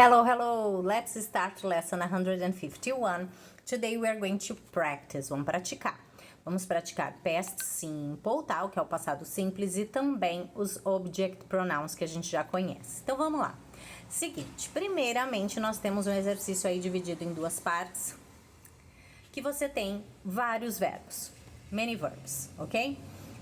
Hello, hello! Let's start lesson 151. Today we are going to practice. Vamos praticar. Vamos praticar past simple, tá? O que é o passado simples, e também os object pronouns que a gente já conhece. Então vamos lá. Seguinte, primeiramente nós temos um exercício aí dividido em duas partes, que você tem vários verbos, many verbs, ok?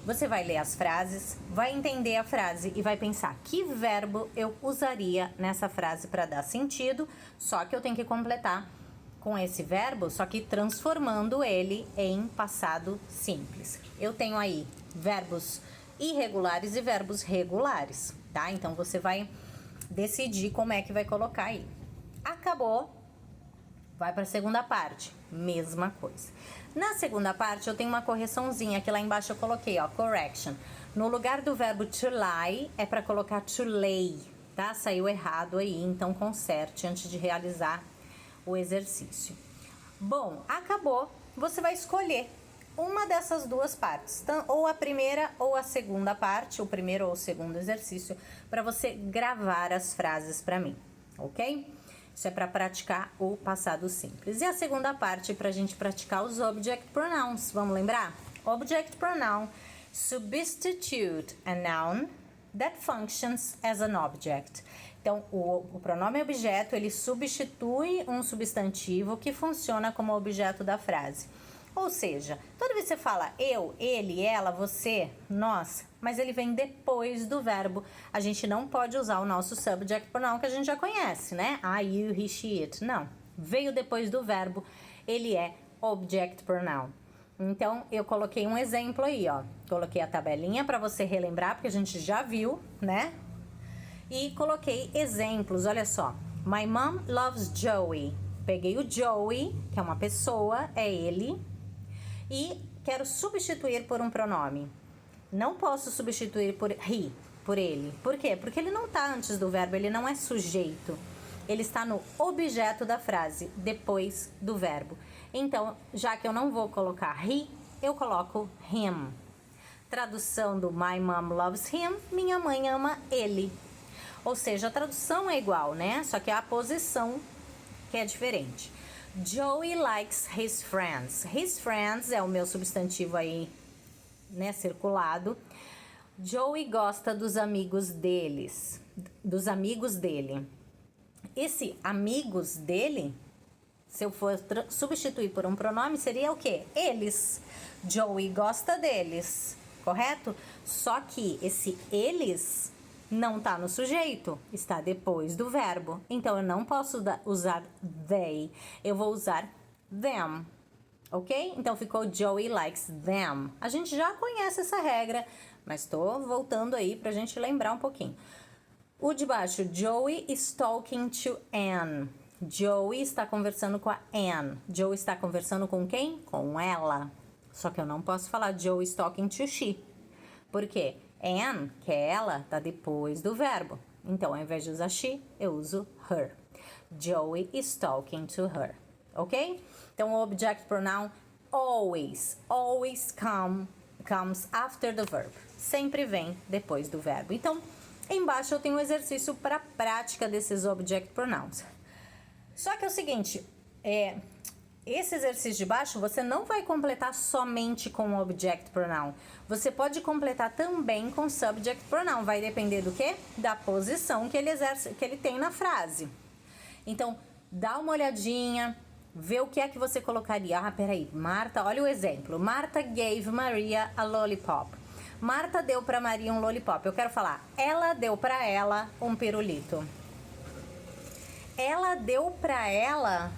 Você vai ler as frases, vai entender a frase e vai pensar que verbo eu usaria nessa frase para dar sentido, só que eu tenho que completar com esse verbo, só que transformando ele em passado simples. Eu tenho aí verbos irregulares e verbos regulares, tá? Então você vai decidir como é que vai colocar aí. Acabou, vai para a segunda parte, mesma coisa. Na segunda parte eu tenho uma correçãozinha, que lá embaixo eu coloquei, ó, correction. No lugar do verbo to lie, é para colocar to lay, tá? Saiu errado aí, então conserte antes de realizar o exercício. Bom, acabou, você vai escolher uma dessas duas partes, ou a primeira ou a segunda parte, o primeiro ou o segundo exercício, para você gravar as frases para mim, ok? Isso é para praticar o passado simples. E a segunda parte para a gente praticar os object pronouns. Vamos lembrar? Object pronoun substitute a noun that functions as an object. Então, o pronome objeto, ele substitui um substantivo que funciona como objeto da frase. Ou seja, toda vez que você fala eu, ele, ela, você, nós, mas ele vem depois do verbo. A gente não pode usar o nosso subject pronoun que a gente já conhece, né? I, you, he, she, it. Não. Veio depois do verbo, ele é object pronoun. Então, eu coloquei um exemplo aí, ó. Coloquei a tabelinha para você relembrar, porque a gente já viu, né? E coloquei exemplos, olha só. My mom loves Joey. Peguei o Joey, que é uma pessoa, é ele. E quero substituir por um pronome. Não posso substituir por he, por ele. Por quê? Porque ele não está antes do verbo, ele não é sujeito. Ele está no objeto da frase, depois do verbo. Então, já que eu não vou colocar he, eu coloco him. Tradução do My mom loves him, minha mãe ama ele. Ou seja, a tradução é igual, né? Só que a posição que é diferente. Joey likes his friends. His friends é o meu substantivo aí, né, circulado. Joey gosta dos amigos deles, dos amigos dele. Esse amigos dele, se eu for substituir por um pronome, seria o quê? Eles. Joey gosta deles, correto? Só que esse eles não está no sujeito, está depois do verbo. Então, eu não posso usar they, eu vou usar them, ok? Então, ficou Joey likes them. A gente já conhece essa regra, mas estou voltando aí pra gente lembrar um pouquinho. O de baixo, Joey is talking to Anne. Joey está conversando com a Anne. Joey está conversando com quem? Com ela. Só que eu não posso falar Joey is talking to she. Por quê? Anne, que é ela, tá depois do verbo. Então, ao invés de usar she, eu uso her. Joey is talking to her. Ok? Então, o object pronoun always comes after the verb. Sempre vem depois do verbo. Então, embaixo eu tenho um exercício para prática desses object pronouns. Só que é o seguinte, esse exercício de baixo você não vai completar somente com o object pronoun. Você pode completar também com subject pronoun. Vai depender do quê? Da posição que ele exerce, que ele tem na frase. Então, dá uma olhadinha, vê o que é que você colocaria. Ah, peraí, Marta, olha o exemplo. Marta gave Maria a lollipop. Marta deu para Maria um lollipop. Eu quero falar, ela deu para ela um pirulito. Ela deu para ela...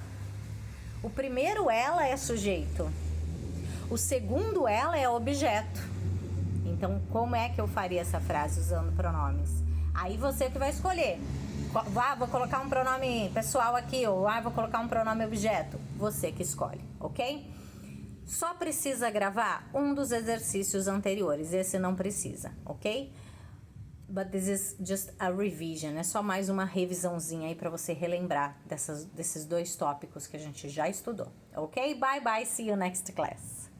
O primeiro ela é sujeito, o segundo ela é objeto. Então, como é que eu faria essa frase usando pronomes? Aí você que vai escolher. Vou colocar um pronome pessoal aqui, ou vou colocar um pronome objeto. Você que escolhe, ok? Só precisa gravar um dos exercícios anteriores, esse não precisa, ok? But this is just a revision. É só mais uma revisãozinha aí para você relembrar desses dois tópicos que a gente já estudou. Ok? Bye bye. See you next class.